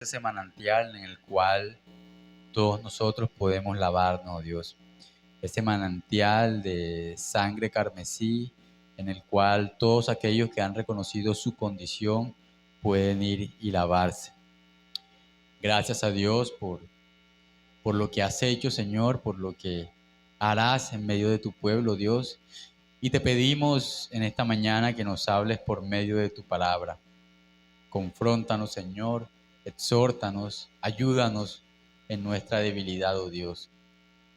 Ese manantial en el cual todos nosotros podemos lavarnos, oh Dios. Ese manantial de sangre carmesí en el cual todos aquellos que han reconocido su condición pueden ir y lavarse. Gracias a Dios por lo que has hecho, Señor, por lo que harás en medio de tu pueblo, Dios. Y te pedimos en esta mañana que nos hables por medio de tu palabra. Confróntanos, Señor, exhórtanos, ayúdanos en nuestra debilidad, oh Dios.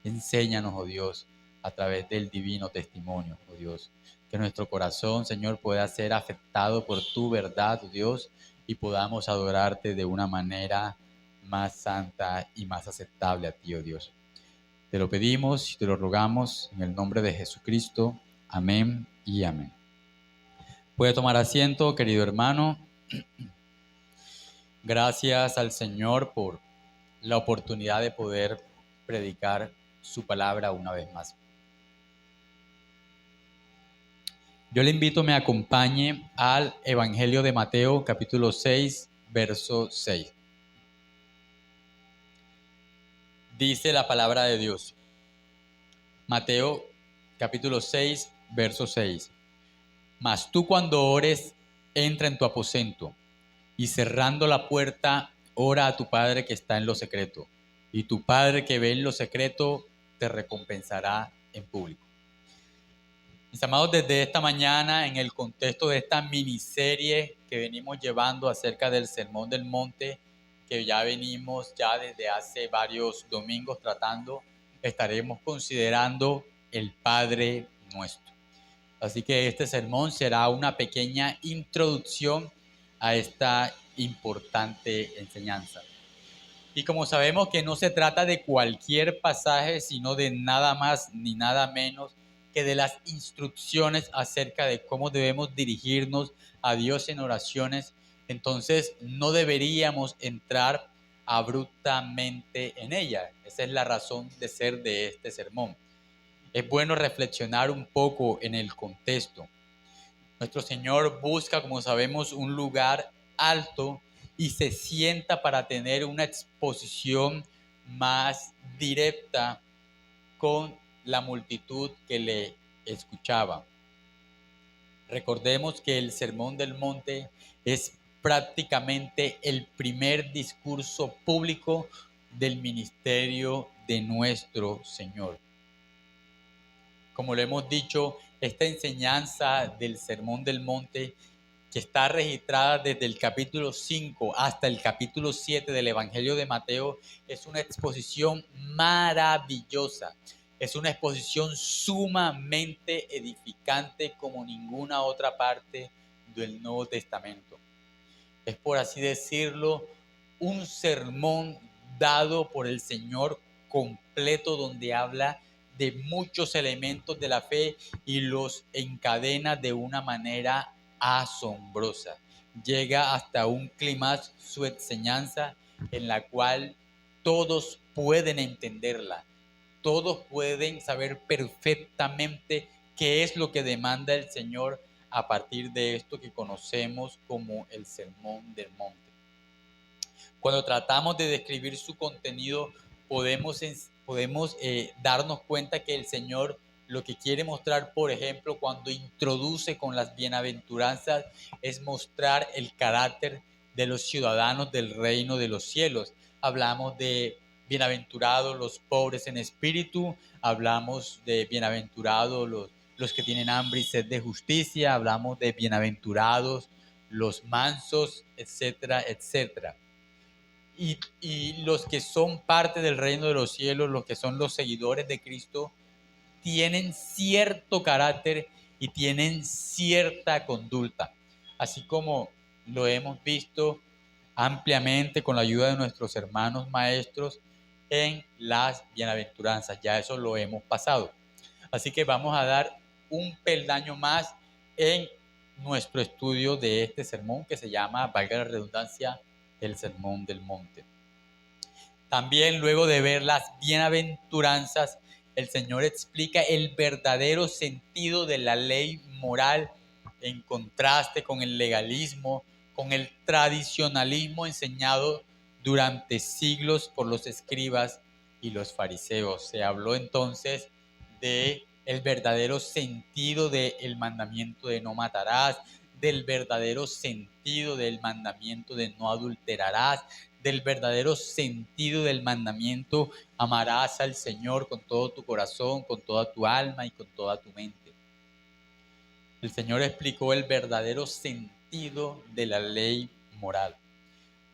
Enséñanos, oh Dios, a través del divino testimonio, oh Dios. Que nuestro corazón, Señor, pueda ser afectado por tu verdad, oh Dios, y podamos adorarte de una manera más santa y más aceptable a ti, oh Dios. Te lo pedimos y te lo rogamos en el nombre de Jesucristo. Amén y amén. Puede tomar asiento, querido hermano. Gracias al Señor por la oportunidad de poder predicar su palabra una vez más. Yo le invito a que me acompañe al Evangelio de Mateo, capítulo 6, verso 6. Dice la palabra de Dios. Mateo, capítulo 6, verso 6. Mas tú cuando ores, entra en tu aposento y cerrando la puerta, ora a tu Padre que está en lo secreto. Y tu Padre que ve en lo secreto, te recompensará en público. Mis amados, desde esta mañana, en el contexto de esta miniserie que venimos llevando acerca del Sermón del Monte, que ya venimos desde hace varios domingos tratando, estaremos considerando el Padre Nuestro. Así que este sermón será una pequeña introducción a esta importante enseñanza. Y como sabemos que no se trata de cualquier pasaje, sino de nada más ni nada menos que de las instrucciones acerca de cómo debemos dirigirnos a Dios en oraciones, entonces no deberíamos entrar abruptamente en ella. Esa es la razón de ser de este sermón. Es bueno reflexionar un poco en el contexto. Nuestro Señor busca, como sabemos, un lugar alto y se sienta para tener una exposición más directa con la multitud que le escuchaba. Recordemos que el Sermón del Monte es prácticamente el primer discurso público del ministerio de nuestro Señor. Como lo hemos dicho, esta enseñanza del Sermón del Monte, que está registrada desde el capítulo 5 hasta el capítulo 7 del Evangelio de Mateo, es una exposición maravillosa. Es una exposición sumamente edificante como ninguna otra parte del Nuevo Testamento. Es, por así decirlo, un sermón dado por el Señor completo, donde habla de muchos elementos de la fe y los encadena de una manera asombrosa. Llega hasta un clímax su enseñanza en la cual todos pueden entenderla, todos pueden saber perfectamente qué es lo que demanda el Señor a partir de esto que conocemos como el Sermón del Monte. Cuando tratamos de describir su contenido, podemos darnos cuenta que el Señor lo que quiere mostrar, por ejemplo, cuando introduce con las bienaventuranzas, es mostrar el carácter de los ciudadanos del reino de los cielos. Hablamos de bienaventurados los pobres en espíritu, hablamos de bienaventurados los que tienen hambre y sed de justicia, hablamos de bienaventurados los mansos, etcétera, etcétera. Y los que son parte del reino de los cielos, los que son los seguidores de Cristo, tienen cierto carácter y tienen cierta conducta, así como lo hemos visto ampliamente con la ayuda de nuestros hermanos maestros en las bienaventuranzas. Ya eso lo hemos pasado. Así que vamos a dar un peldaño más en nuestro estudio de este sermón que se llama, valga la redundancia, el Sermón del Monte. También luego de ver las bienaventuranzas, el Señor explica el verdadero sentido de la ley moral en contraste con el legalismo, con el tradicionalismo enseñado durante siglos por los escribas y los fariseos. Se habló entonces de el verdadero sentido del mandamiento de no matarás, del verdadero sentido del mandamiento de no adulterarás, del verdadero sentido del mandamiento amarás al Señor con todo tu corazón, con toda tu alma y con toda tu mente. El Señor explicó el verdadero sentido de la ley moral.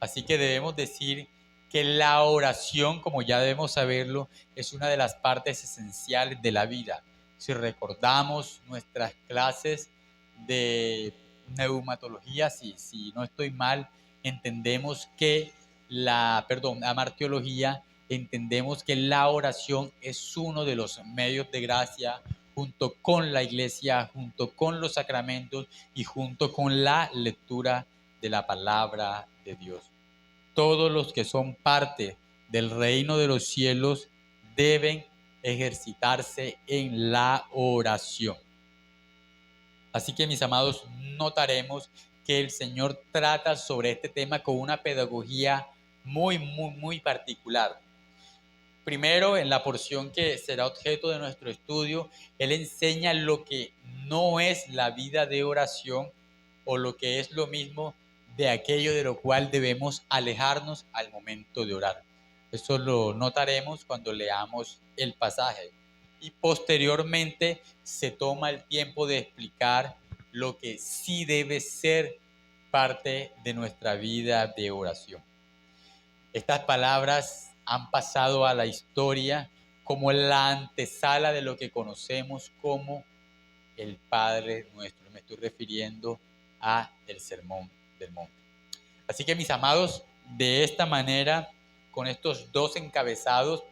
Así que debemos decir que la oración, como ya debemos saberlo, es una de las partes esenciales de la vida. Si recordamos nuestras clases de neumatología, si no estoy mal, entendemos que amartiología, entendemos que la oración es uno de los medios de gracia junto con la iglesia, junto con los sacramentos y junto con la lectura de la palabra de Dios. Todos los que son parte del reino de los cielos deben ejercitarse en la oración. Así que, mis amados, notaremos que el Señor trata sobre este tema con una pedagogía muy particular. Primero, en la porción que será objeto de nuestro estudio, Él enseña lo que no es la vida de oración o lo que es lo mismo de aquello de lo cual debemos alejarnos al momento de orar. Eso lo notaremos cuando leamos el pasaje. Y posteriormente se toma el tiempo de explicar lo que sí debe ser parte de nuestra vida de oración. Estas palabras han pasado a la historia como la antesala de lo que conocemos como el Padre Nuestro. Me estoy refiriendo a el Sermón del Monte. Así que, mis amados, de esta manera, con estos dos encabezados,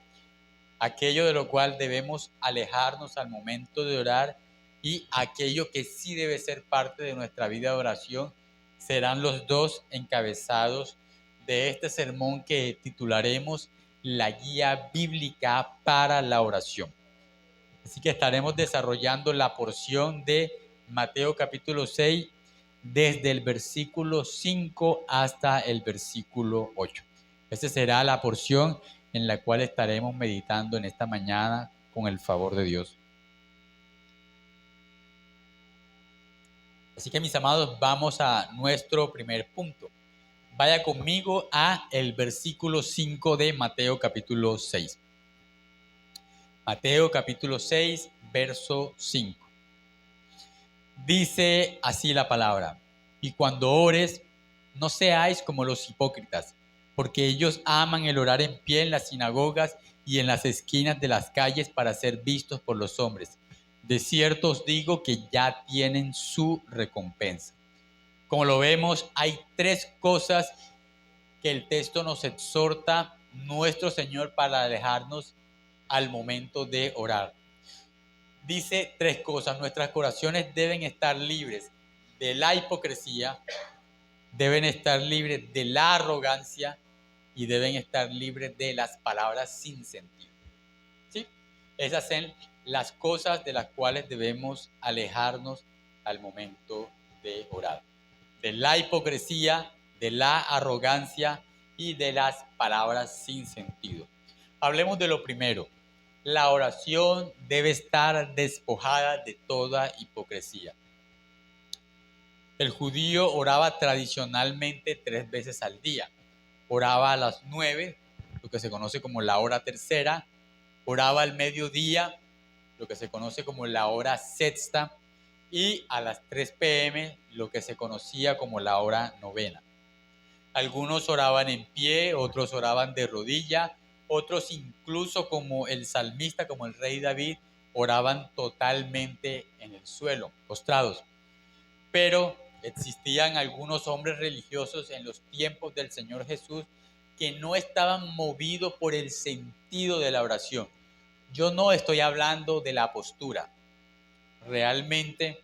aquello de lo cual debemos alejarnos al momento de orar y aquello que sí debe ser parte de nuestra vida de oración, serán los dos encabezados de este sermón que titularemos La Guía Bíblica para la Oración. Así que estaremos desarrollando la porción de Mateo capítulo 6 desde el versículo 5 hasta el versículo 8. Esa será la porción en la cual estaremos meditando en esta mañana con el favor de Dios. Así que, mis amados, vamos a nuestro primer punto. Vaya conmigo a el versículo 5 de Mateo capítulo 6. Mateo capítulo 6, verso 5. Dice así la palabra: y cuando ores, no seáis como los hipócritas, porque ellos aman el orar en pie en las sinagogas y en las esquinas de las calles para ser vistos por los hombres. De cierto os digo que ya tienen su recompensa. Como lo vemos, hay tres cosas que el texto nos exhorta nuestro Señor para alejarnos al momento de orar. Dice tres cosas: nuestras oraciones deben estar libres de la hipocresía, deben estar libres de la arrogancia y deben estar libres de las palabras sin sentido. ¿Sí? Esas son las cosas de las cuales debemos alejarnos al momento de orar: de la hipocresía, de la arrogancia y de las palabras sin sentido. Hablemos de lo primero. La oración debe estar despojada de toda hipocresía. El judío oraba tradicionalmente 3 veces al día. Oraba a las 9, lo que se conoce como la hora tercera. Oraba al mediodía, lo que se conoce como la hora sexta. Y a las 3 p.m., lo que se conocía como la hora novena. Algunos oraban en pie, otros oraban de rodilla, otros incluso, como el salmista, como el rey David, oraban totalmente en el suelo, postrados. Pero existían algunos hombres religiosos en los tiempos del Señor Jesús que no estaban movidos por el sentido de la oración. Yo no estoy hablando de la postura. Realmente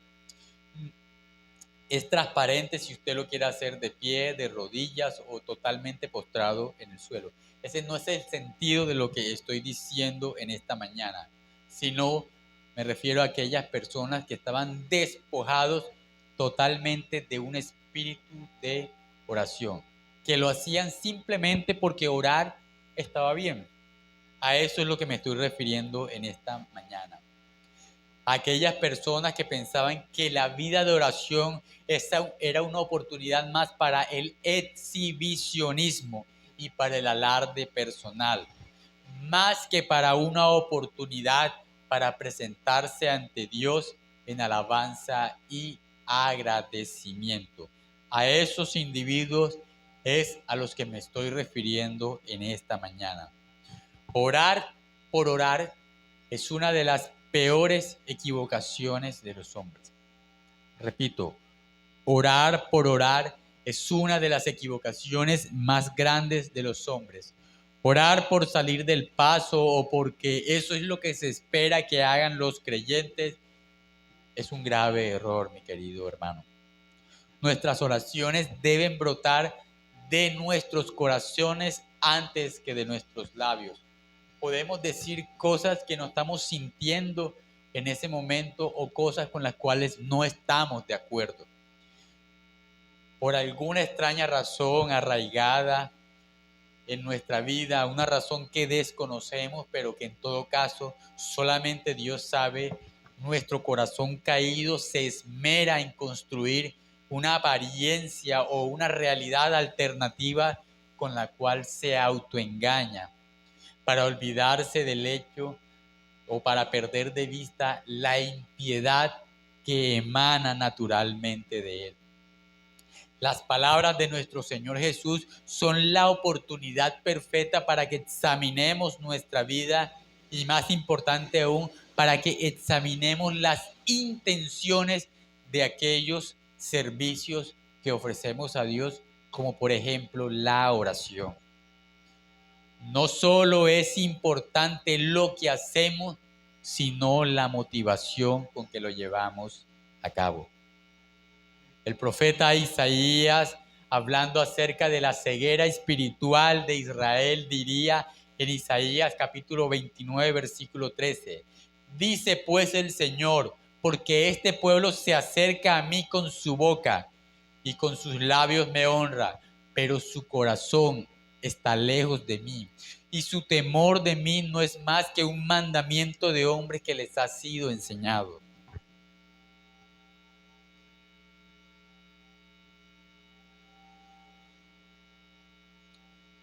es transparente si usted lo quiere hacer de pie, de rodillas o totalmente postrado en el suelo. Ese no es el sentido de lo que estoy diciendo en esta mañana, sino me refiero a aquellas personas que estaban despojados totalmente de un espíritu de oración. que lo hacían simplemente porque orar estaba bien. A eso es lo que me estoy refiriendo en esta mañana. Aquellas personas que pensaban que la vida de oración era una oportunidad más para el exhibicionismo y para el alarde personal, más que para una oportunidad para presentarse ante Dios en alabanza y agradecimiento. A esos individuos es a los que me estoy refiriendo en esta mañana. Orar por orar es una de las peores equivocaciones de los hombres. Repito, orar por orar es una de las equivocaciones más grandes de los hombres. Orar por salir del paso o porque eso es lo que se espera que hagan los creyentes es un grave error, mi querido hermano. Nuestras oraciones deben brotar de nuestros corazones antes que de nuestros labios. Podemos decir cosas que no estamos sintiendo en ese momento o cosas con las cuales no estamos de acuerdo. Por alguna extraña razón arraigada en nuestra vida, una razón que desconocemos, pero que en todo caso solamente Dios sabe, nuestro corazón caído se esmera en construir una apariencia o una realidad alternativa con la cual se autoengaña para olvidarse del hecho o para perder de vista la impiedad que emana naturalmente de él. Las palabras de nuestro Señor Jesús son la oportunidad perfecta para que examinemos nuestra vida y, más importante aún, para que examinemos las intenciones de aquellos servicios que ofrecemos a Dios, como por ejemplo la oración. No solo es importante lo que hacemos, sino la motivación con que lo llevamos a cabo. El profeta Isaías, hablando acerca de la ceguera espiritual de Israel, diría en Isaías capítulo 29, versículo 13, dice pues el Señor, porque este pueblo se acerca a mí con su boca y con sus labios me honra, pero su corazón está lejos de mí y su temor de mí no es más que un mandamiento de hombres que les ha sido enseñado.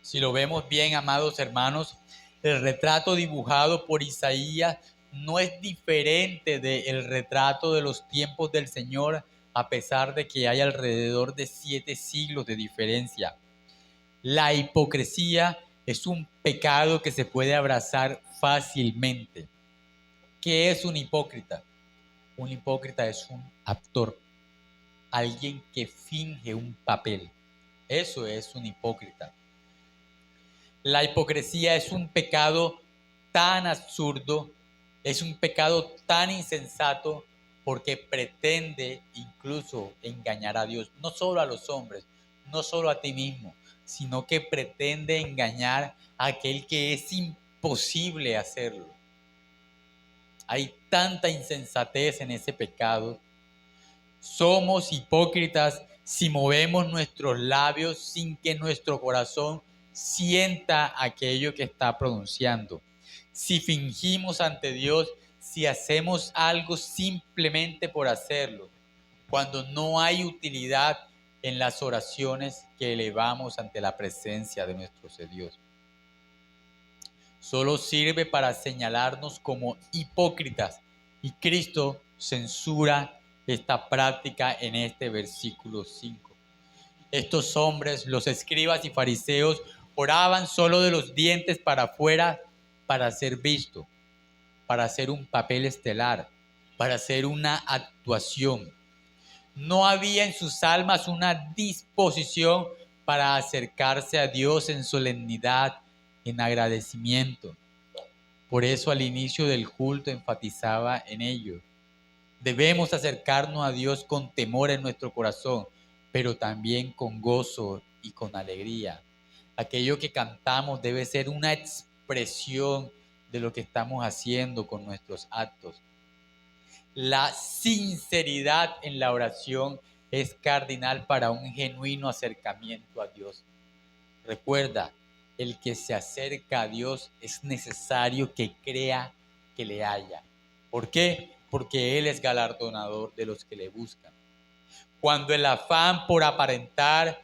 Si lo vemos bien, amados hermanos, el retrato dibujado por Isaías no es diferente del retrato de los tiempos del Señor, a pesar de que hay alrededor de 7 siglos de diferencia. La hipocresía es un pecado que se puede abrazar fácilmente. ¿Qué es un hipócrita? Un hipócrita es un actor, alguien que finge un papel. Eso es un hipócrita. La hipocresía es un pecado tan absurdo, es un pecado tan insensato porque pretende incluso engañar a Dios, no solo a los hombres, no solo a ti mismo, sino que pretende engañar a aquel que es imposible hacerlo. Hay tanta insensatez en ese pecado. Somos hipócritas si movemos nuestros labios sin que nuestro corazón sienta aquello que está pronunciando. Si fingimos ante Dios, si hacemos algo simplemente por hacerlo, cuando no hay utilidad en las oraciones que elevamos ante la presencia de nuestro Dios. Solo sirve para señalarnos como hipócritas y Cristo censura esta práctica en este versículo 5. Estos hombres, los escribas y fariseos, oraban solo de los dientes para afuera para ser visto, para hacer un papel estelar, para hacer una actuación. No había en sus almas una disposición para acercarse a Dios en solemnidad, en agradecimiento. Por eso al inicio del culto enfatizaba en ello. Debemos acercarnos a Dios con temor en nuestro corazón, pero también con gozo y con alegría. Aquello que cantamos debe ser una expresión de lo que estamos haciendo con nuestros actos. La sinceridad en la oración es cardinal para un genuino acercamiento a Dios. Recuerda, el que se acerca a Dios es necesario que crea que le haya. ¿Por qué? Porque Él es galardonador de los que le buscan. Cuando el afán por aparentar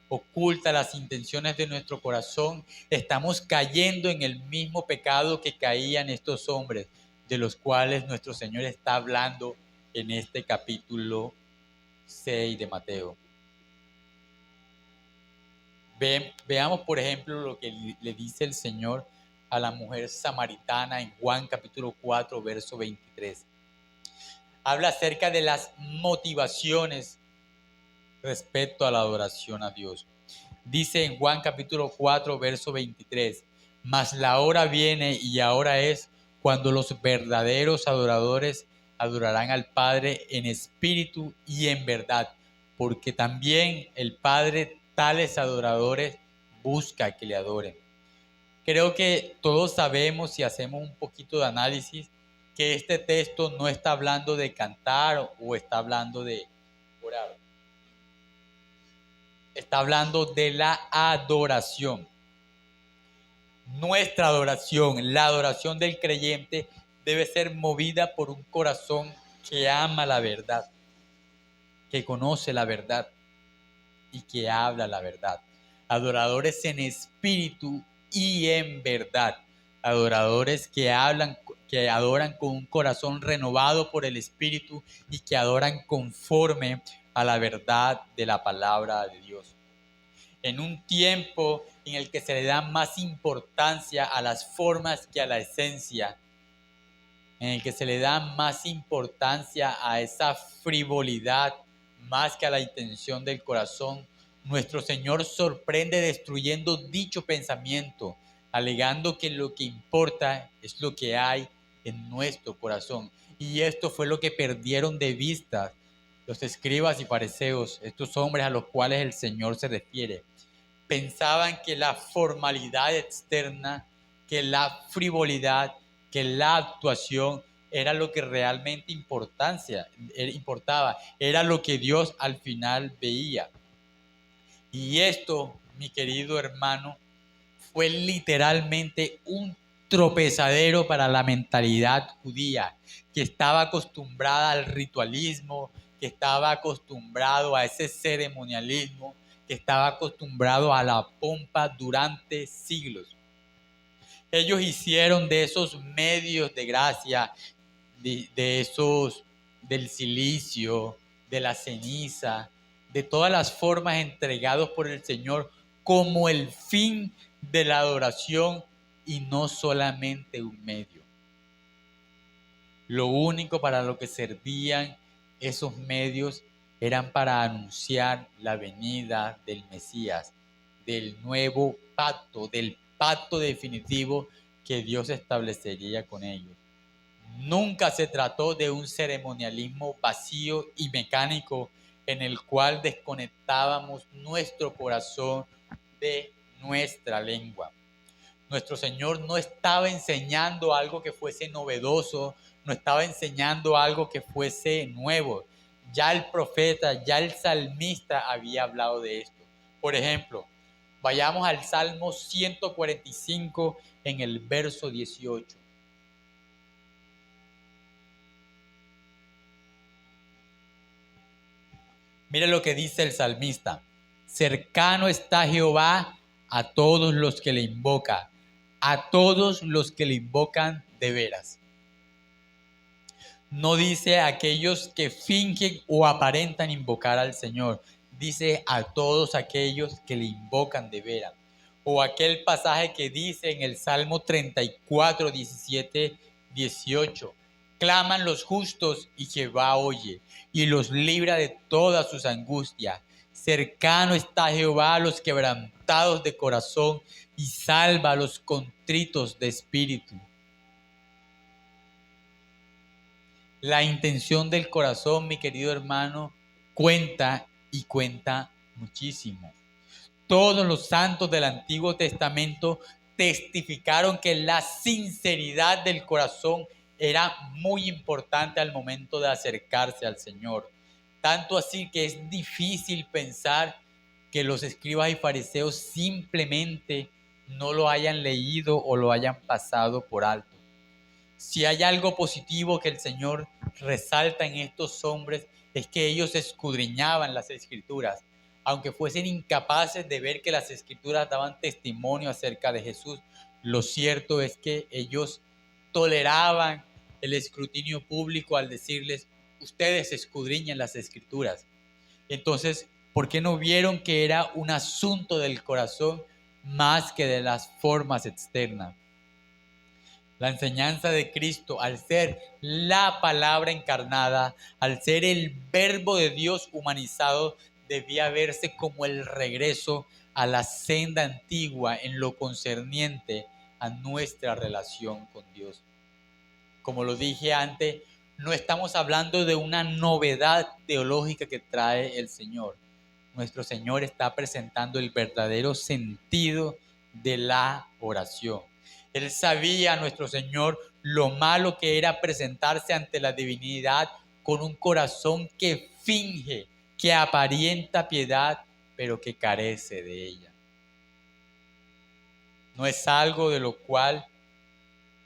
oculta las intenciones de nuestro corazón, estamos cayendo en el mismo pecado que caían estos hombres, de los cuales nuestro Señor está hablando en este capítulo 6 de Mateo. Veamos, por ejemplo, lo que le dice el Señor a la mujer samaritana en Juan capítulo 4, verso 23. Habla acerca de las motivaciones respecto a la adoración a Dios. Dice en Juan capítulo 4, verso 23, mas la hora viene y ahora es cuando los verdaderos adoradores adorarán al Padre en espíritu y en verdad, porque también el Padre tales adoradores busca que le adoren. Creo que todos sabemos, si hacemos un poquito de análisis, que este texto no está hablando de cantar o está hablando de orar. Está hablando de la adoración. Nuestra adoración, la adoración del creyente, debe ser movida por un corazón que ama la verdad, que conoce la verdad y que habla la verdad. Adoradores en espíritu y en verdad. Adoradores que adoran con un corazón renovado por el espíritu y que adoran conforme a la verdad de la palabra de Dios. En un tiempo en el que se le da más importancia a las formas que a la esencia, en el que se le da más importancia a esa frivolidad más que a la intención del corazón, nuestro Señor sorprende destruyendo dicho pensamiento, alegando que lo que importa es lo que hay en nuestro corazón. Y esto fue lo que perdieron de vista los escribas y fariseos, estos hombres a los cuales el Señor se refiere. Pensaban que la formalidad externa, que la frivolidad, que la actuación era lo que realmente importaba, era lo que Dios al final veía. Y esto, mi querido hermano, fue literalmente un tropezadero para la mentalidad judía, que estaba acostumbrada al ritualismo, que estaba acostumbrado a ese ceremonialismo, que estaba acostumbrado a la pompa durante siglos. Ellos hicieron de esos medios de gracia, del silicio, de la ceniza, de todas las formas entregados por el Señor como el fin de la adoración y no solamente un medio. Lo único para lo que servían esos medios eran para anunciar la venida del Mesías, del nuevo pacto, del pacto definitivo que Dios establecería con ellos. Nunca se trató de un ceremonialismo vacío y mecánico en el cual desconectábamos nuestro corazón de nuestra lengua. Nuestro Señor no estaba enseñando algo que fuese novedoso, no estaba enseñando algo que fuese nuevo. Ya el profeta, ya el salmista había hablado de esto. Por ejemplo, vayamos al Salmo 145 en el verso 18. Mire lo que dice el salmista. Cercano está Jehová a todos los que le invocan, a todos los que le invocan de veras. No dice a aquellos que fingen o aparentan invocar al Señor. Dice a todos aquellos que le invocan de veras. O aquel pasaje que dice en el Salmo 34, 17, 18. Claman los justos y Jehová oye y los libra de todas sus angustias. Cercano está Jehová a los quebrantados de corazón y salva a los contritos de espíritu. La intención del corazón, mi querido hermano, cuenta y cuenta muchísimo. Todos los santos del Antiguo Testamento testificaron que la sinceridad del corazón era muy importante al momento de acercarse al Señor. Tanto así que es difícil pensar que los escribas y fariseos simplemente no lo hayan leído o lo hayan pasado por alto. Si hay algo positivo que el Señor resalta en estos hombres, es que ellos escudriñaban las Escrituras, aunque fuesen incapaces de ver que las Escrituras daban testimonio acerca de Jesús. Lo cierto es que ellos toleraban el escrutinio público al decirles: ustedes escudriñan las Escrituras. Entonces, ¿por qué no vieron que era un asunto del corazón más que de las formas externas? La enseñanza de Cristo, al ser la palabra encarnada, al ser el verbo de Dios humanizado, debía verse como el regreso a la senda antigua en lo concerniente a nuestra relación con Dios. Como lo dije antes, no estamos hablando de una novedad teológica que trae el Señor. Nuestro Señor está presentando el verdadero sentido de la oración. Él sabía, nuestro Señor, lo malo que era presentarse ante la divinidad con un corazón que finge, que aparenta piedad, pero que carece de ella. No es algo de lo cual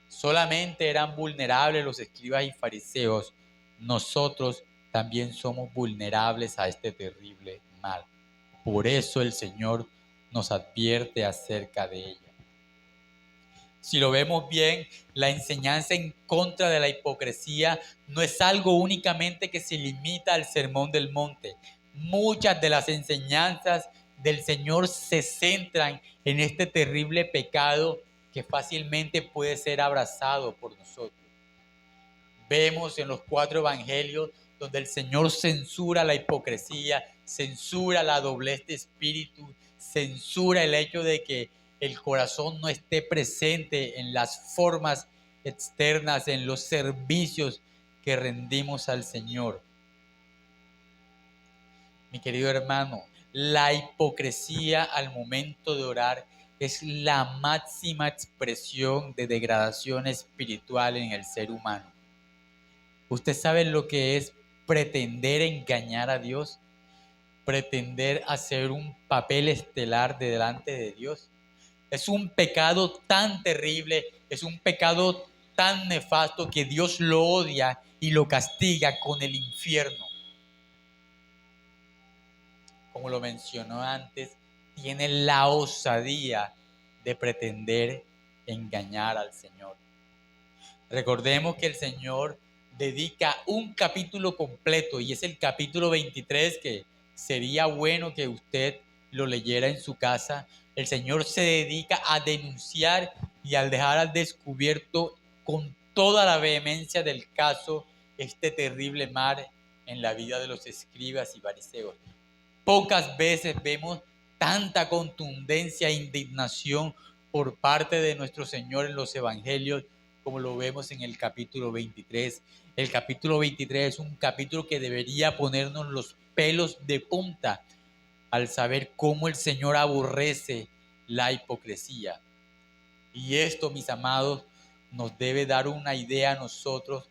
solamente eran vulnerables los escribas y fariseos. Nosotros también somos vulnerables a este terrible mal. Por eso el Señor nos advierte acerca de ella. Si lo vemos bien, la enseñanza en contra de la hipocresía no es algo únicamente que se limita al Sermón del Monte. Muchas de las enseñanzas del Señor se centran en este terrible pecado que fácilmente puede ser abrazado por nosotros. Vemos en los 4 evangelios donde el Señor censura la hipocresía, censura la doblez de espíritu, censura el hecho de que el corazón no esté presente en las formas externas, en los servicios que rendimos al Señor. Mi querido hermano, la hipocresía al momento de orar es la máxima expresión de degradación espiritual en el ser humano. ¿Usted sabe lo que es pretender engañar a Dios? Pretender hacer un papel estelar delante de Dios. Es un pecado tan terrible, es un pecado tan nefasto que Dios lo odia y lo castiga con el infierno. Como lo mencionó antes, tiene la osadía de pretender engañar al Señor. Recordemos que el Señor dedica un capítulo completo, y es el capítulo 23, que sería bueno que usted lo leyera en su casa. El Señor se dedica a denunciar y al dejar al descubierto con toda la vehemencia del caso este terrible mal en la vida de los escribas y fariseos. Pocas veces vemos tanta contundencia e indignación por parte de nuestro Señor en los evangelios como lo vemos en el capítulo 23. El capítulo 23 es un capítulo que debería ponernos los pelos de punta al saber cómo el Señor aborrece la hipocresía. Y esto, mis amados, nos debe dar una idea a nosotros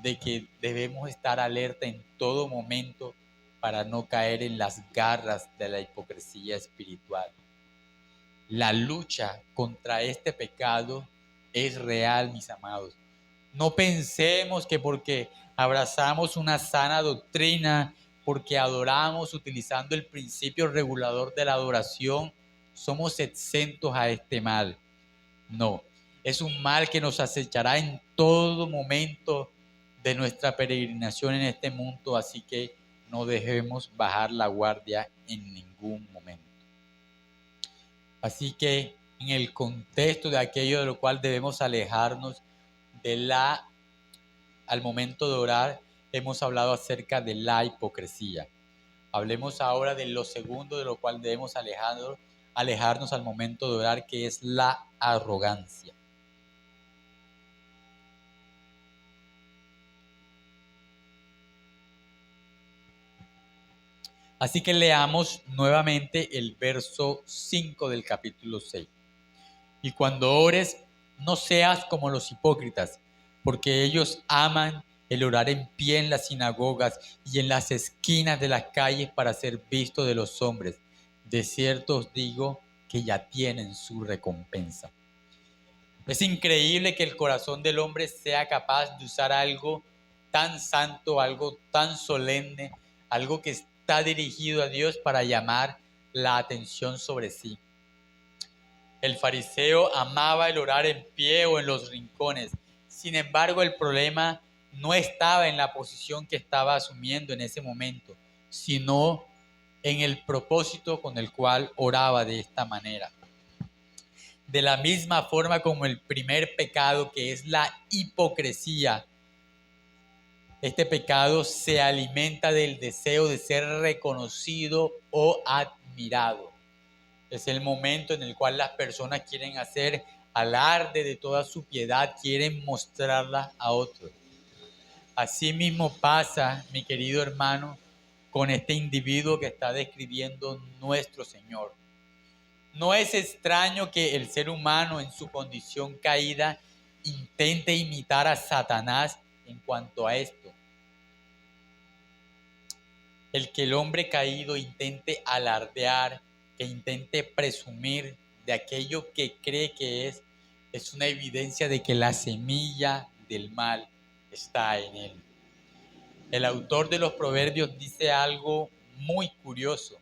de que debemos estar alerta en todo momento para no caer en las garras de la hipocresía espiritual. La lucha contra este pecado es real, mis amados. No pensemos que porque abrazamos una sana doctrina, porque adoramos utilizando el principio regulador de la adoración, somos exentos a este mal. No, es un mal que nos acechará en todo momento de nuestra peregrinación en este mundo, así que no dejemos bajar la guardia en ningún momento. Así que en el contexto de aquello de lo cual debemos alejarnos al momento de orar, hemos hablado acerca de la hipocresía. Hablemos ahora de lo segundo de lo cual debemos alejarnos al momento de orar, que es la arrogancia. Así que leamos nuevamente el verso 5 del capítulo 6. Y cuando ores, no seas como los hipócritas, porque ellos aman el orar en pie en las sinagogas y en las esquinas de las calles para ser visto de los hombres. De cierto os digo que ya tienen su recompensa. Es increíble que el corazón del hombre sea capaz de usar algo tan santo, algo tan solemne, algo que está dirigido a Dios para llamar la atención sobre sí. El fariseo amaba el orar en pie o en los rincones. Sin embargo, el problema no estaba en la posición que estaba asumiendo en ese momento, sino en el propósito con el cual oraba de esta manera. De la misma forma como el primer pecado, que es la hipocresía, este pecado se alimenta del deseo de ser reconocido o admirado. Es el momento en el cual las personas quieren hacer alarde de toda su piedad, quieren mostrarla a otros. Así mismo pasa, mi querido hermano, con este individuo que está describiendo nuestro Señor. No es extraño que el ser humano en su condición caída intente imitar a Satanás en cuanto a esto. El que el hombre caído intente alardear, que intente presumir de aquello que cree que es una evidencia de que la semilla del mal está en él. El autor de los Proverbios dice algo muy curioso.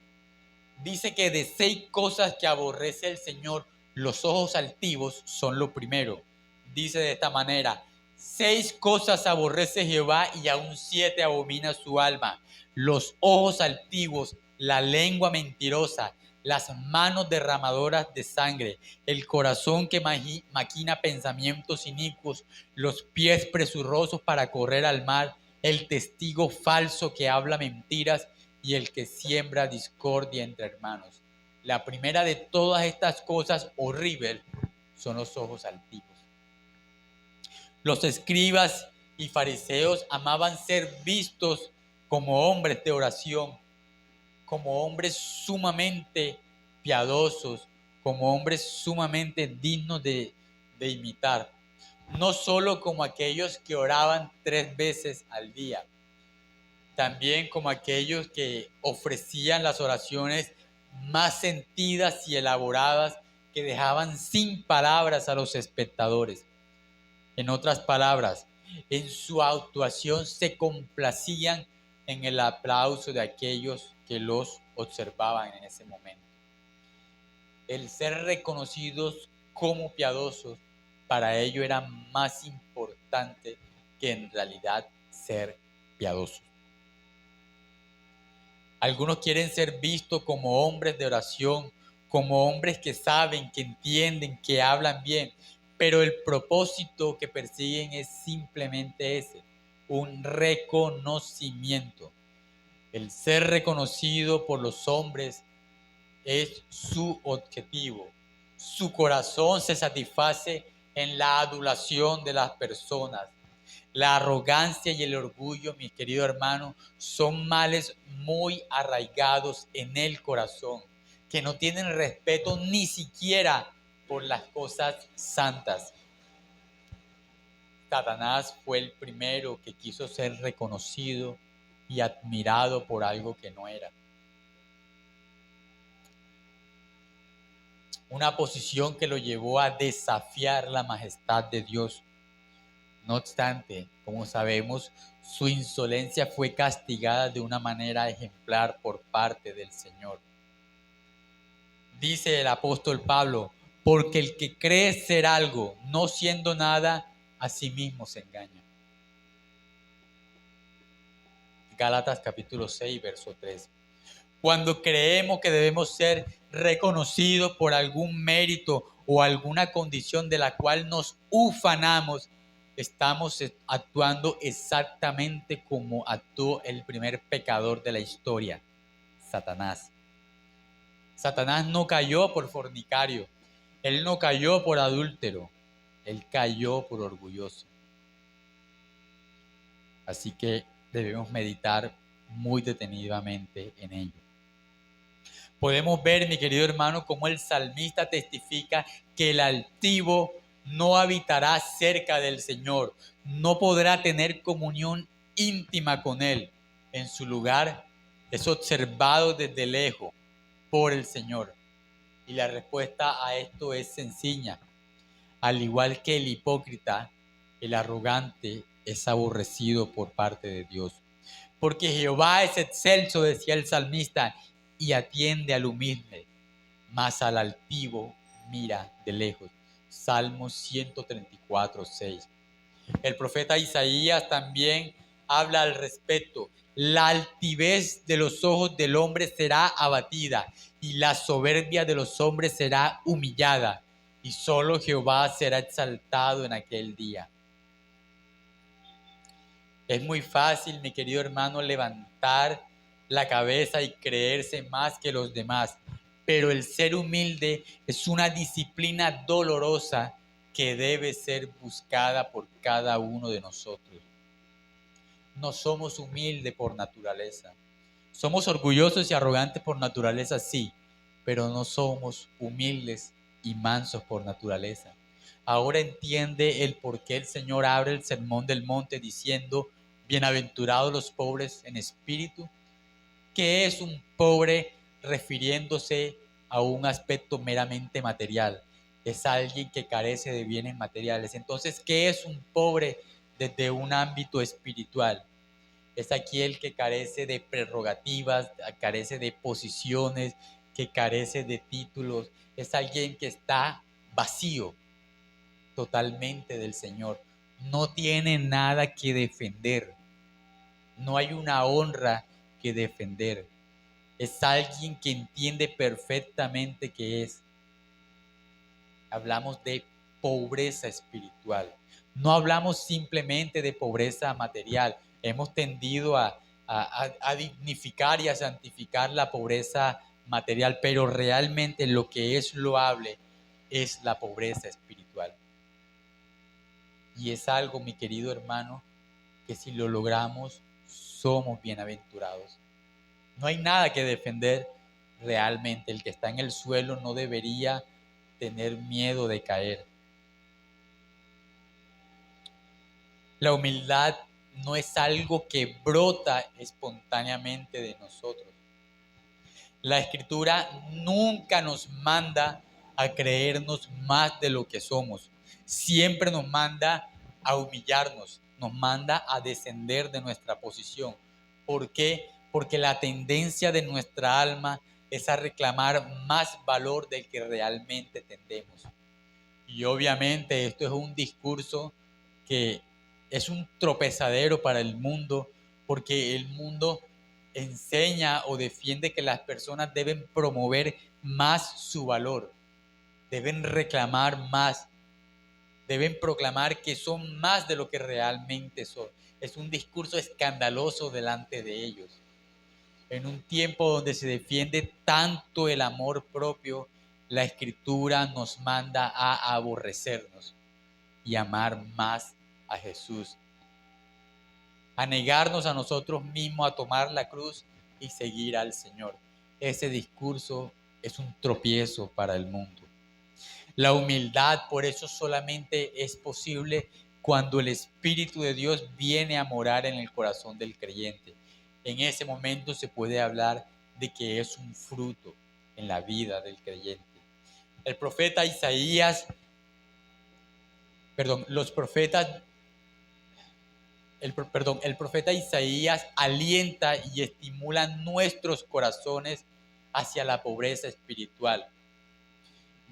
Dice que de 6 cosas que aborrece el Señor, los ojos altivos son lo primero. Dice de esta manera: 6 cosas aborrece Jehová y aún 7 abomina su alma: los ojos altivos, la lengua mentirosa, las manos derramadoras de sangre, el corazón que maquina pensamientos inicuos, los pies presurosos para correr al mal, el testigo falso que habla mentiras y el que siembra discordia entre hermanos. La primera de todas estas cosas horribles son los ojos altivos. Los escribas y fariseos amaban ser vistos como hombres de oración, como hombres sumamente piadosos, como hombres sumamente dignos de imitar. No solo como aquellos que oraban 3 veces al día, también como aquellos que ofrecían las oraciones más sentidas y elaboradas, que dejaban sin palabras a los espectadores. En otras palabras, en su actuación se complacían en el aplauso de aquellos que los observaban en ese momento. El ser reconocidos como piadosos para ellos era más importante que en realidad ser piadosos. Algunos quieren ser vistos como hombres de oración, como hombres que saben, que entienden, que hablan bien, pero el propósito que persiguen es simplemente ese, un reconocimiento. El ser reconocido por los hombres es su objetivo. Su corazón se satisface en la adulación de las personas. La arrogancia y el orgullo, mis queridos hermanos, son males muy arraigados en el corazón, que no tienen respeto ni siquiera por las cosas santas. Satanás fue el primero que quiso ser reconocido y admirado por algo que no era. Una posición que lo llevó a desafiar la majestad de Dios. No obstante, como sabemos, su insolencia fue castigada de una manera ejemplar por parte del Señor. Dice el apóstol Pablo: porque el que cree ser algo, no siendo nada, a sí mismo se engaña. Gálatas capítulo 6, verso 3. Cuando creemos que debemos ser reconocidos por algún mérito o alguna condición de la cual nos ufanamos, estamos actuando exactamente como actuó el primer pecador de la historia, Satanás. Satanás no cayó por fornicario, él no cayó por adúltero, él cayó por orgulloso. Así que debemos meditar muy detenidamente en ello. Podemos ver, mi querido hermano, cómo el salmista testifica que el altivo no habitará cerca del Señor, no podrá tener comunión íntima con Él. En su lugar es observado desde lejos. por el Señor. Y la respuesta a esto es sencilla. Al igual que el hipócrita, el arrogante es aborrecido por parte de Dios. Porque Jehová es excelso, decía el salmista, y atiende al humilde, mas al altivo mira de lejos. Salmos 134:6. El profeta Isaías también habla al respecto. La altivez de los ojos del hombre será abatida y la soberbia de los hombres será humillada, y solo Jehová será exaltado en aquel día. Es muy fácil, mi querido hermano, levantar la cabeza y creerse más que los demás, pero el ser humilde es una disciplina dolorosa que debe ser buscada por cada uno de nosotros. No somos humildes por naturaleza. Somos orgullosos y arrogantes por naturaleza, sí, pero no somos humildes y mansos por naturaleza. Ahora entiende el por qué el Señor abre el sermón del monte diciendo: bienaventurados los pobres en espíritu. ¿Qué es un pobre? Refiriéndose a un aspecto meramente material. Es alguien que carece de bienes materiales. Entonces, ¿qué es un pobre desde un ámbito espiritual? Es aquel que carece de prerrogativas, carece de posiciones, que carece de títulos. Es alguien que está vacío totalmente del Señor. No tiene nada que defender. No hay una honra que defender. Es alguien que entiende perfectamente que es. Hablamos de pobreza espiritual. No hablamos simplemente de pobreza material. Hemos tendido a dignificar y a santificar la pobreza material, pero realmente lo que es loable es la pobreza espiritual. Y es algo, mi querido hermano, que si lo logramos, somos bienaventurados. No hay nada que defender realmente. El que está en el suelo no debería tener miedo de caer. La humildad no es algo que brota espontáneamente de nosotros. La Escritura nunca nos manda a creernos más de lo que somos. Siempre nos manda a humillarnos, nos manda a descender de nuestra posición. ¿Por qué? Porque la tendencia de nuestra alma es a reclamar más valor del que realmente tendemos. Y obviamente esto es un discurso que es un tropezadero para el mundo, porque el mundo enseña o defiende que las personas deben promover más su valor, deben reclamar más, deben proclamar que son más de lo que realmente son. Es un discurso escandaloso delante de ellos. En un tiempo donde se defiende tanto el amor propio, la Escritura nos manda a aborrecernos y amar más a Jesús, a negarnos a nosotros mismos, a tomar la cruz y seguir al Señor. Ese discurso es un tropiezo para el mundo. La humildad, por eso, solamente es posible cuando el Espíritu de Dios viene a morar en el corazón del creyente. En ese momento se puede hablar de que es un fruto en la vida del creyente. El profeta Isaías, el profeta Isaías alienta y estimula nuestros corazones hacia la pobreza espiritual.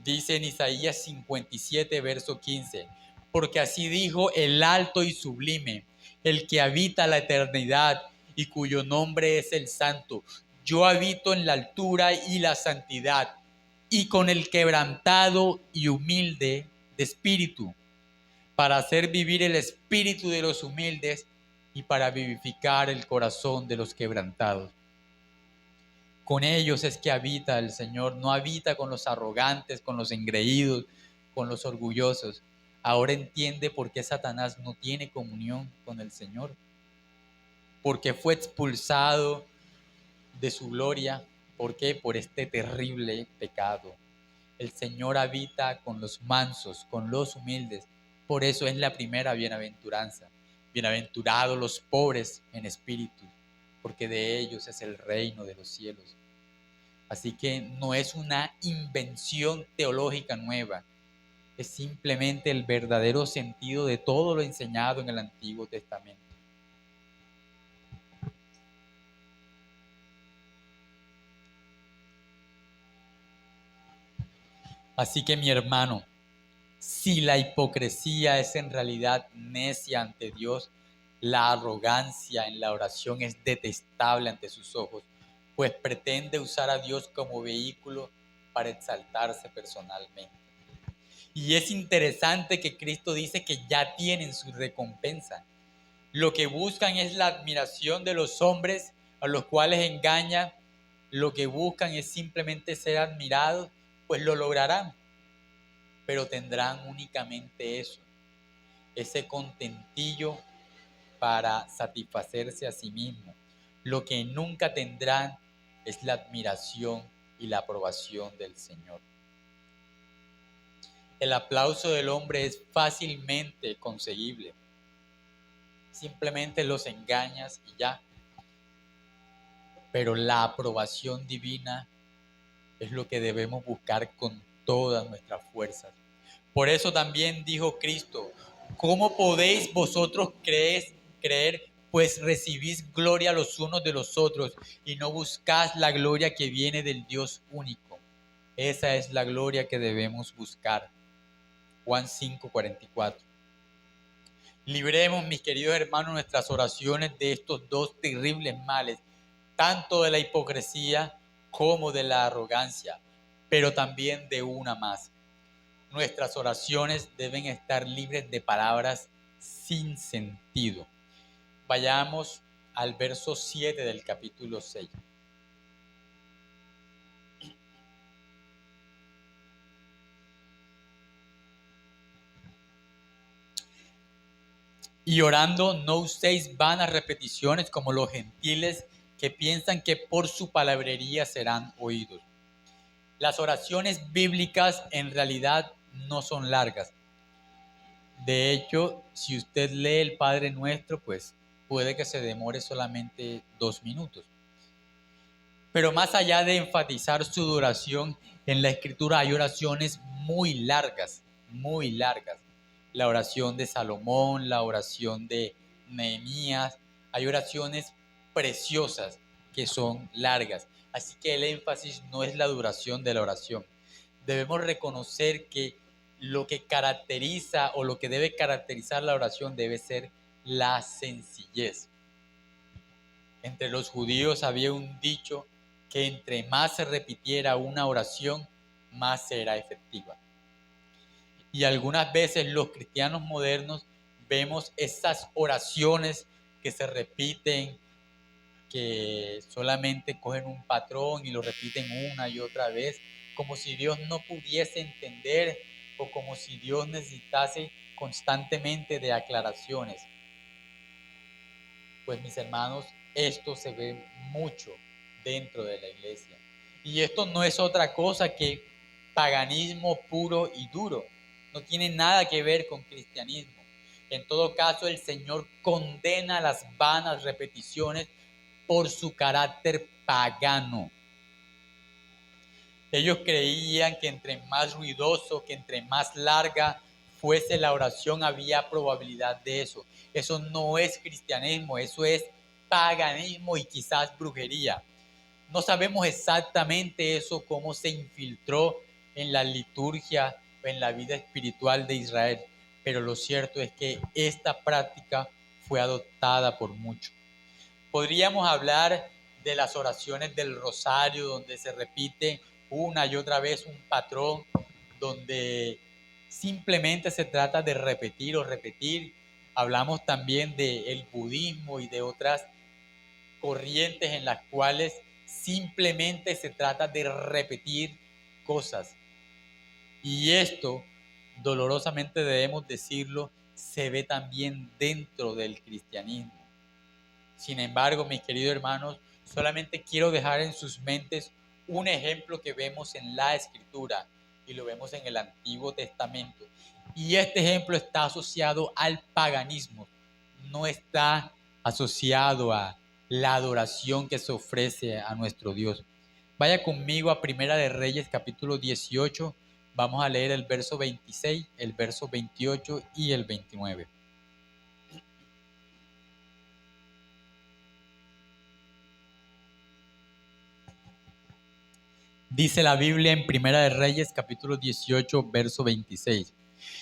Dice en Isaías 57, verso 15, porque así dijo el alto y sublime, el que habita la eternidad y cuyo nombre es el Santo. Yo habito en la altura y la santidad, y con el quebrantado y humilde de espíritu, para hacer vivir el espíritu de los humildes y para vivificar el corazón de los quebrantados. Con ellos es que habita el Señor, no habita con los arrogantes, con los engreídos, con los orgullosos. Ahora entiende por qué Satanás no tiene comunión con el Señor, porque fue expulsado de su gloria. ¿Por qué? Por este terrible pecado. El Señor habita con los mansos, con los humildes. Por eso es la primera bienaventuranza. Bienaventurados los pobres en espíritu, porque de ellos es el reino de los cielos. Así que no es una invención teológica nueva, es simplemente el verdadero sentido de todo lo enseñado en el Antiguo Testamento. Así que mi hermano, si la hipocresía es en realidad necia ante Dios, la arrogancia en la oración es detestable ante sus ojos, pues pretende usar a Dios como vehículo para exaltarse personalmente. Y es interesante que Cristo dice que ya tienen su recompensa. Lo que buscan es la admiración de los hombres a los cuales engaña. Lo que buscan es simplemente ser admirados, pues lo lograrán. Pero tendrán únicamente eso, ese contentillo para satisfacerse a sí mismos. Lo que nunca tendrán es la admiración y la aprobación del Señor. El aplauso del hombre es fácilmente conseguible. Simplemente los engañas y ya. Pero la aprobación divina es lo que debemos buscar con todas nuestras fuerzas. Por eso también dijo Cristo: ¿cómo podéis vosotros creer, pues recibís gloria los unos de los otros y no buscáis la gloria que viene del Dios único? Esa es la gloria que debemos buscar. Juan 5:44. Libremos, mis queridos hermanos, nuestras oraciones de estos dos terribles males, tanto de la hipocresía como de la arrogancia, pero también de una más. Nuestras oraciones deben estar libres de palabras sin sentido. Vayamos al verso 7 del capítulo 6. Y orando, no uséis vanas repeticiones como los gentiles que piensan que por su palabrería serán oídos. Las oraciones bíblicas en realidad no son largas. De hecho, si usted lee el Padre Nuestro, pues puede que se demore solamente 2 minutos. Pero más allá de enfatizar su duración, en la Escritura hay oraciones muy largas, muy largas. La oración de Salomón, la oración de Nehemías, hay oraciones preciosas que son largas. Así que el énfasis no es la duración de la oración. Debemos reconocer que lo que caracteriza o lo que debe caracterizar la oración debe ser la sencillez. Entre los judíos había un dicho que entre más se repitiera una oración, más será efectiva. Y algunas veces los cristianos modernos vemos esas oraciones que se repiten, que solamente cogen un patrón y lo repiten una y otra vez, como si Dios no pudiese entender o como si Dios necesitase constantemente de aclaraciones. Pues mis hermanos, esto se ve mucho dentro de la iglesia. Y esto no es otra cosa que paganismo puro y duro. No tiene nada que ver con cristianismo. En todo caso, el Señor condena las vanas repeticiones por su carácter pagano. Ellos creían que entre más ruidoso, que entre más larga fuese la oración, había probabilidad de eso. Eso no es cristianismo, eso es paganismo y quizás brujería. No sabemos exactamente eso cómo se infiltró en la liturgia o en la vida espiritual de Israel, pero lo cierto es que esta práctica fue adoptada por muchos. Podríamos hablar de las oraciones del rosario, donde se repite una y otra vez un patrón, donde simplemente se trata de repetir o repetir. Hablamos también del budismo y de otras corrientes en las cuales simplemente se trata de repetir cosas. Y esto, dolorosamente debemos decirlo, se ve también dentro del cristianismo. Sin embargo, mis queridos hermanos, solamente quiero dejar en sus mentes un ejemplo que vemos en la Escritura y lo vemos en el Antiguo Testamento. Y este ejemplo está asociado al paganismo, no está asociado a la adoración que se ofrece a nuestro Dios. Vaya conmigo a Primera de Reyes, capítulo 18. Vamos a leer el verso 26, el verso 28 y el 29. Dice la Biblia en Primera de Reyes, capítulo 18, verso 26.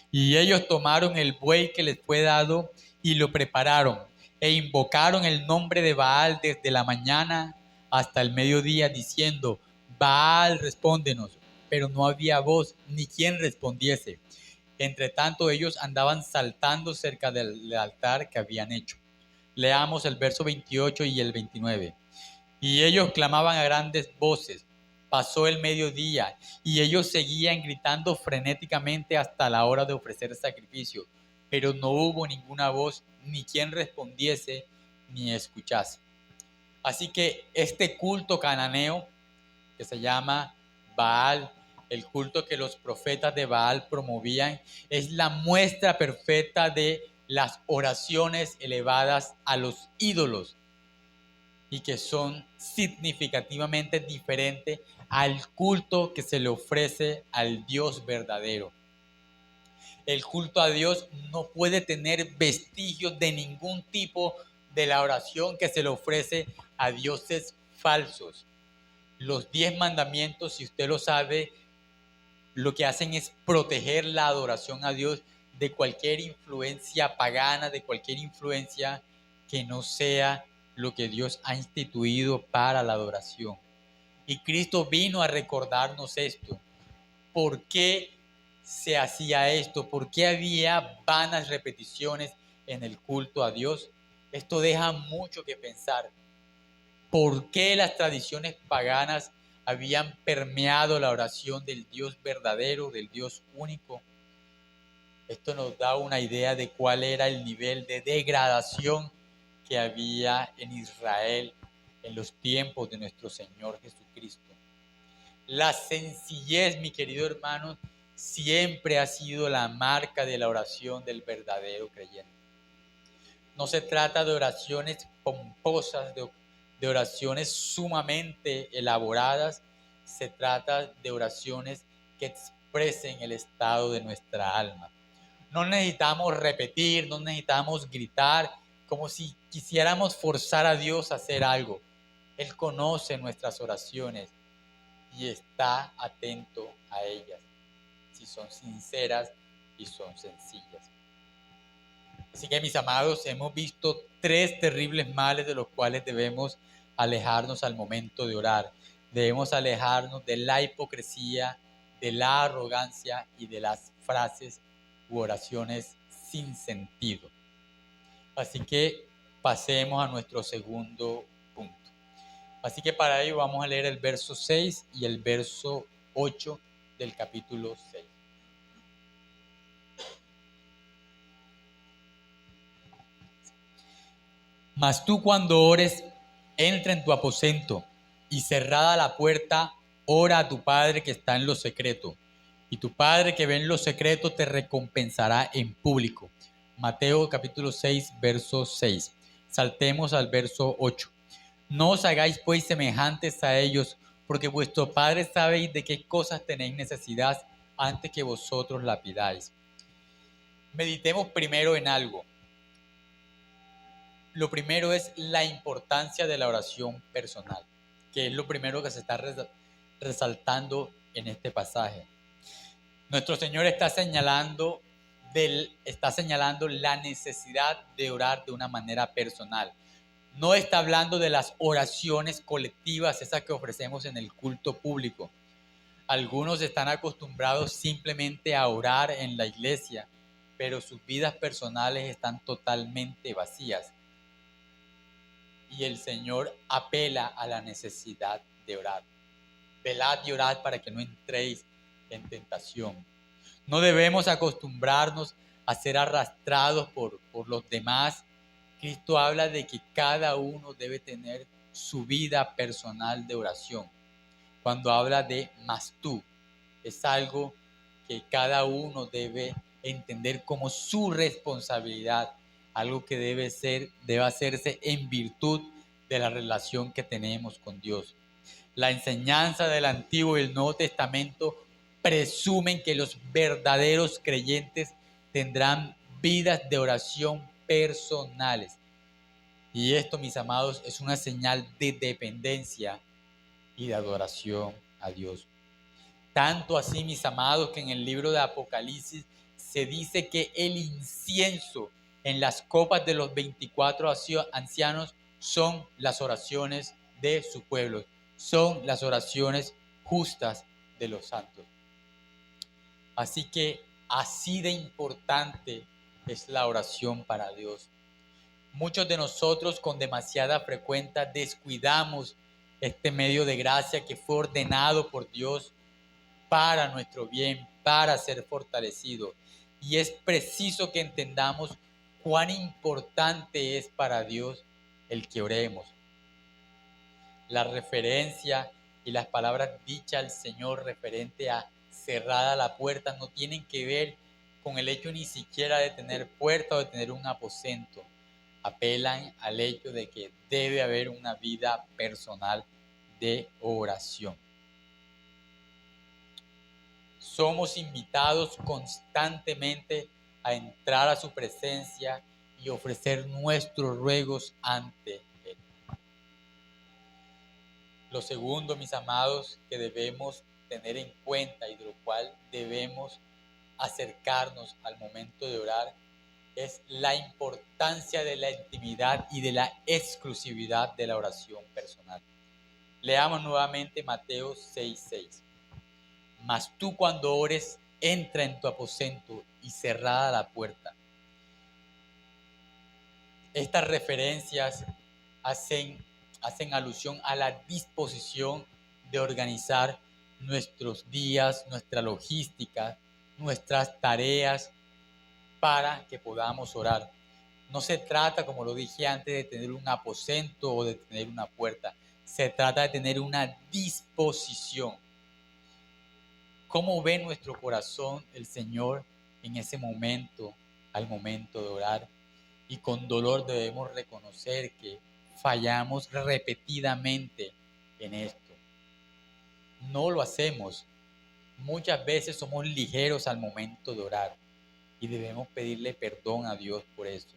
Y ellos tomaron el buey que les fue dado y lo prepararon e invocaron el nombre de Baal desde la mañana hasta el mediodía, diciendo: Baal, respóndenos. Pero no había voz ni quien respondiese. Entre tanto ellos andaban saltando cerca del altar que habían hecho. Leamos el verso 28 y el 29. Y ellos clamaban a grandes voces. Pasó el mediodía y ellos seguían gritando frenéticamente hasta la hora de ofrecer sacrificio, pero no hubo ninguna voz, ni quien respondiese, ni escuchase. Así que este culto cananeo, que se llama Baal, el culto que los profetas de Baal promovían, es la muestra perfecta de las oraciones elevadas a los ídolos y que son significativamente diferentes al culto que se le ofrece al Dios verdadero. El culto a Dios no puede tener vestigios de ningún tipo de la oración que se le ofrece a dioses falsos. Los 10 mandamientos, si usted lo sabe, lo que hacen es proteger la adoración a Dios de cualquier influencia pagana, de cualquier influencia que no sea lo que Dios ha instituido para la adoración. Y Cristo vino a recordarnos esto. ¿Por qué se hacía esto? ¿Por qué había vanas repeticiones en el culto a Dios? Esto deja mucho que pensar. ¿Por qué las tradiciones paganas habían permeado la oración del Dios verdadero, del Dios único? Esto nos da una idea de cuál era el nivel de degradación que había en Israel en los tiempos de nuestro Señor Jesucristo. La sencillez, mi querido hermano, siempre ha sido la marca de la oración del verdadero creyente. No se trata de oraciones pomposas, de oraciones sumamente elaboradas. Se trata de oraciones que expresen el estado de nuestra alma. No necesitamos repetir, no necesitamos gritar como si quisiéramos forzar a Dios a hacer algo. Él conoce nuestras oraciones y está atento a ellas, si son sinceras y son sencillas. Así que, mis amados, hemos visto 3 terribles males de los cuales debemos alejarnos al momento de orar. Debemos alejarnos de la hipocresía, de la arrogancia y de las frases u oraciones sin sentido. Así que pasemos a nuestro segundo punto. Así que para ello vamos a leer el verso 6 y el verso 8 del capítulo 6. Mas tú, cuando ores, entra en tu aposento y cerrada la puerta, ora a tu Padre que está en lo secreto. Y tu Padre que ve en lo secreto te recompensará en público. Mateo capítulo 6, verso 6. Saltemos al verso 8. No os hagáis pues semejantes a ellos, porque vuestro Padre sabe de qué cosas tenéis necesidad antes que vosotros la pidáis. Meditemos primero en algo. Lo primero es la importancia de la oración personal, que es lo primero que se está resaltando en este pasaje. Nuestro Señor está señalando la necesidad de orar de una manera personal. No está hablando de las oraciones colectivas, esas que ofrecemos en el culto público. Algunos están acostumbrados simplemente a orar en la iglesia, pero sus vidas personales están totalmente vacías. Y el Señor apela a la necesidad de orar. Velad y orad para que no entréis en tentación. No debemos acostumbrarnos a ser arrastrados por los demás. Cristo habla de que cada uno debe tener su vida personal de oración. Cuando habla de más tú, es algo que cada uno debe entender como su responsabilidad, algo que debe hacerse en virtud de la relación que tenemos con Dios. La enseñanza del Antiguo y el Nuevo Testamento presumen que los verdaderos creyentes tendrán vidas de oración personales. Y esto, mis amados, es una señal de dependencia y de adoración a Dios. Tanto así, mis amados, que en el libro de Apocalipsis se dice que el incienso en las copas de los 24 ancianos son las oraciones de su pueblo, son las oraciones justas de los santos. Así que así de importante es la oración para Dios. Muchos de nosotros con demasiada frecuencia descuidamos este medio de gracia que fue ordenado por Dios para nuestro bien, para ser fortalecido. Y es preciso que entendamos cuán importante es para Dios el que oremos. La referencia y las palabras dichas al Señor referente a cerrada la puerta no tienen que ver con el hecho ni siquiera de tener puerta o de tener un aposento. Apelan al hecho de que debe haber una vida personal de oración. Somos invitados constantemente a entrar a su presencia y ofrecer nuestros ruegos ante Él. Lo segundo, mis amados, que debemos tener en cuenta y de lo cual debemos acercarnos al momento de orar es la importancia de la intimidad y de la exclusividad de la oración personal. Leamos nuevamente Mateo 6:6. Mas tú cuando ores, entra en tu aposento y cerrada la puerta. Estas referencias hacen alusión a la disposición de organizar nuestros días, nuestra logística, nuestras tareas para que podamos orar. No se trata, como lo dije antes, de tener un aposento o de tener una puerta. Se trata de tener una disposición. ¿Cómo ve nuestro corazón el Señor en ese momento, al momento de orar? Y con dolor debemos reconocer que fallamos repetidamente en esto. No lo hacemos. Muchas veces somos ligeros al momento de orar y debemos pedirle perdón a Dios por eso.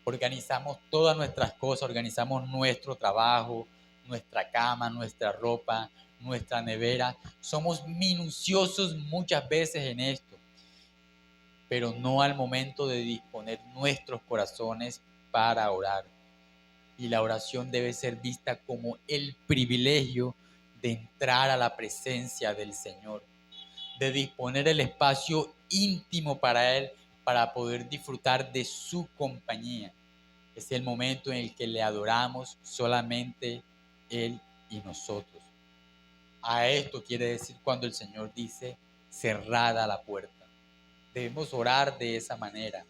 Organizamos todas nuestras cosas, organizamos nuestro trabajo, nuestra cama, nuestra ropa, nuestra nevera. Somos minuciosos muchas veces en esto, pero no al momento de disponer nuestros corazones para orar. Y la oración debe ser vista como el privilegio de entrar a la presencia del Señor, de disponer el espacio íntimo para Él, para poder disfrutar de su compañía. Es el momento en el que le adoramos solamente Él y nosotros. A esto quiere decir cuando el Señor dice cerrada la puerta. Debemos orar de esa manera.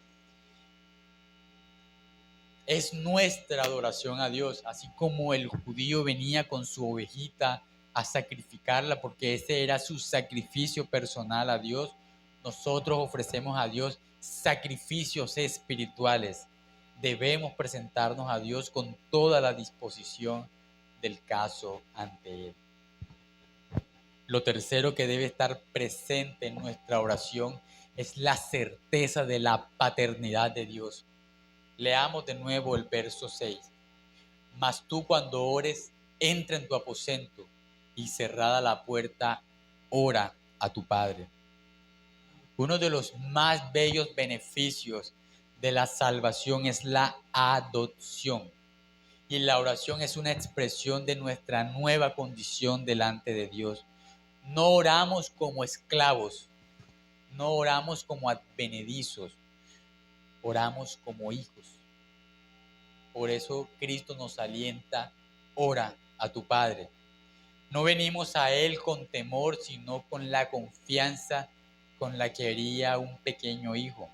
Es nuestra adoración a Dios, así como el judío venía con su ovejita a sacrificarla porque ese era su sacrificio personal a Dios. Nosotros ofrecemos a Dios sacrificios espirituales. Debemos presentarnos a Dios con toda la disposición del caso ante Él. Lo tercero que debe estar presente en nuestra oración es la certeza de la paternidad de Dios. Leamos de nuevo el verso 6. Mas tú cuando ores, entra en tu aposento y cerrada la puerta, ora a tu Padre. Uno de los más bellos beneficios de la salvación es la adopción. Y la oración es una expresión de nuestra nueva condición delante de Dios. No oramos como esclavos, no oramos como advenedizos, oramos como hijos. Por eso Cristo nos alienta, ora a tu Padre. No venimos a Él con temor, sino con la confianza con la que haría un pequeño hijo.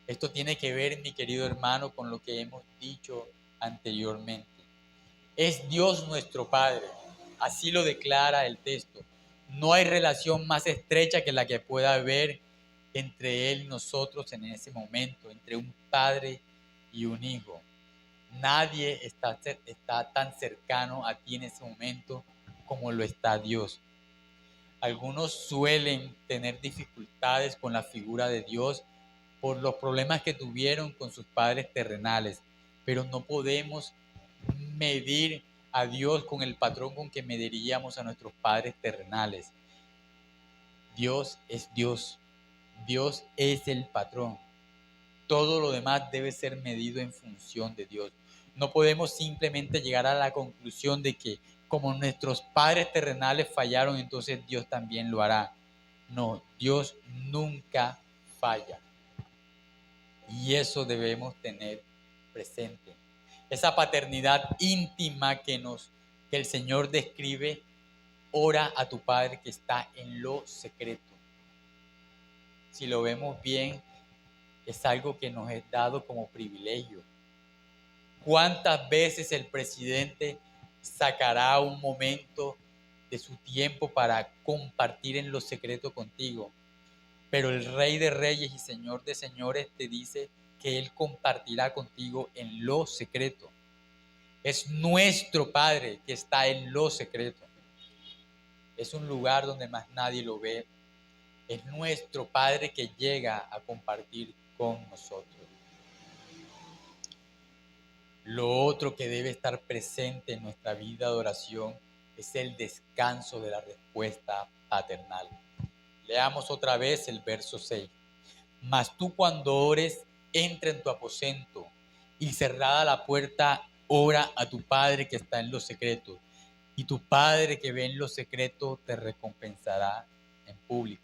Esto tiene que ver, mi querido hermano, con lo que hemos dicho anteriormente. Es Dios nuestro Padre, así lo declara el texto. No hay relación más estrecha que la que pueda haber entre Él y nosotros en ese momento, entre un padre y un hijo. Nadie está tan cercano a ti en ese momento como lo está Dios. Algunos suelen tener dificultades con la figura de Dios por los problemas que tuvieron con sus padres terrenales, pero no podemos medir a Dios con el patrón con que mediríamos a nuestros padres terrenales. Dios es Dios. Dios es el patrón. Todo lo demás debe ser medido en función de Dios. No podemos simplemente llegar a la conclusión de que como nuestros padres terrenales fallaron, entonces Dios también lo hará. No, Dios nunca falla. Y eso debemos tener presente. Esa paternidad íntima que el Señor describe, ora a tu Padre que está en lo secreto. Si lo vemos bien, es algo que nos es dado como privilegio. ¿Cuántas veces el presidente sacará un momento de su tiempo para compartir en lo secreto contigo? Pero el Rey de Reyes y Señor de Señores te dice que Él compartirá contigo en lo secreto. Es nuestro Padre que está en lo secreto. Es un lugar donde más nadie lo ve. Es nuestro Padre que llega a compartir con nosotros. Lo otro que debe estar presente en nuestra vida de oración es el descanso de la respuesta paternal. Leamos otra vez el verso 6. Mas tú cuando ores, entra en tu aposento y cerrada la puerta, ora a tu Padre que está en lo secreto. Y tu Padre que ve en lo secreto te recompensará en público.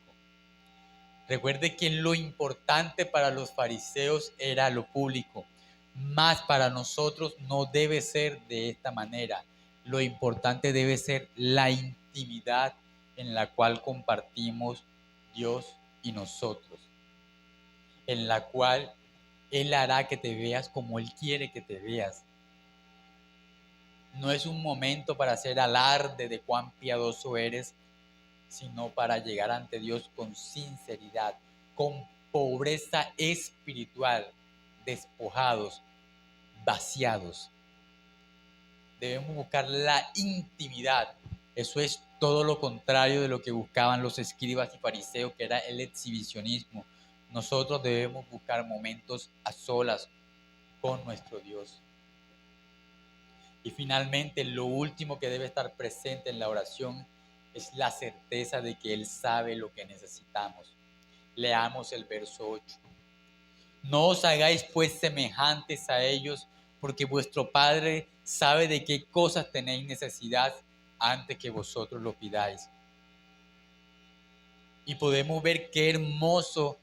Recuerde que lo importante para los fariseos era lo público, mas para nosotros no debe ser de esta manera. Lo importante debe ser la intimidad en la cual compartimos Dios y nosotros, en la cual Él hará que te veas como Él quiere que te veas. No es un momento para hacer alarde de cuán piadoso eres, sino para llegar ante Dios con sinceridad, con pobreza espiritual, despojados, vaciados. Debemos buscar la intimidad. Eso es todo lo contrario de lo que buscaban los escribas y fariseos, que era el exhibicionismo. Nosotros debemos buscar momentos a solas con nuestro Dios. Y finalmente, lo último que debe estar presente en la oración es la certeza de que Él sabe lo que necesitamos. Leamos el verso 8. No os hagáis pues semejantes a ellos, porque vuestro Padre sabe de qué cosas tenéis necesidad antes que vosotros lo pidáis. Y podemos ver qué hermoso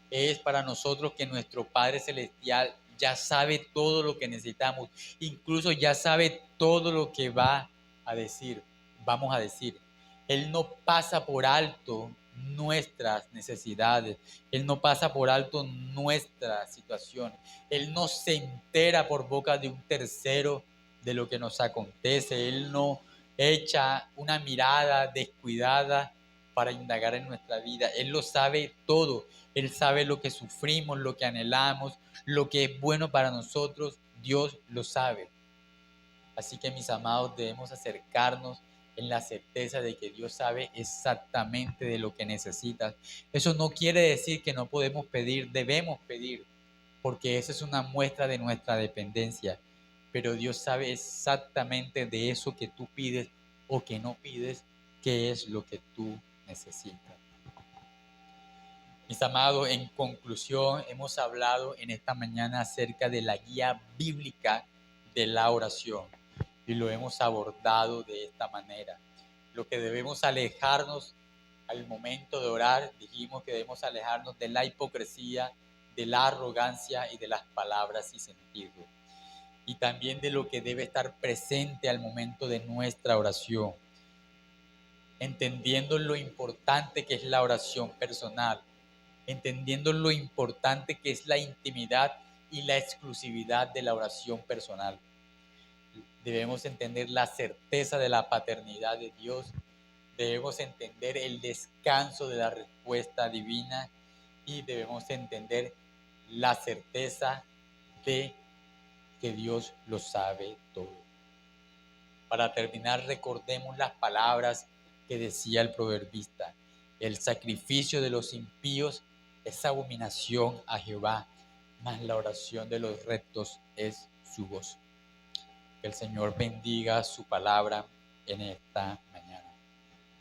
es para nosotros que nuestro Padre Celestial ya sabe todo lo que necesitamos, incluso ya sabe todo lo que vamos a decir. Él no pasa por alto nuestras necesidades, Él no pasa por alto nuestra situación, Él no se entera por boca de un tercero de lo que nos acontece, Él no echa una mirada descuidada para indagar en nuestra vida. Él lo sabe todo. Él sabe lo que sufrimos, lo que anhelamos, lo que es bueno para nosotros. Dios lo sabe. Así que, mis amados, debemos acercarnos en la certeza de que Dios sabe exactamente de lo que necesitas. Eso no quiere decir que no podemos pedir, debemos pedir, porque esa es una muestra de nuestra dependencia. Pero Dios sabe exactamente de eso que tú pides o que no pides, qué es lo que tú necesitas. Mis amados, en conclusión, hemos hablado en esta mañana acerca de la guía bíblica de la oración y lo hemos abordado de esta manera. Lo que debemos alejarnos al momento de orar, dijimos que debemos alejarnos de la hipocresía, de la arrogancia y de las palabras sin sentido. Y también de lo que debe estar presente al momento de nuestra oración, entendiendo lo importante que es la oración personal, entendiendo lo importante que es la intimidad y la exclusividad de la oración personal. Debemos entender la certeza de la paternidad de Dios, debemos entender el descanso de la respuesta divina y debemos entender la certeza de que Dios lo sabe todo. Para terminar, recordemos las palabras que decía el proverbista: el sacrificio de los impíos es abominación a Jehová, mas la oración de los rectos es su gozo. Que el Señor bendiga su palabra en esta mañana.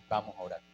Vamos a orar.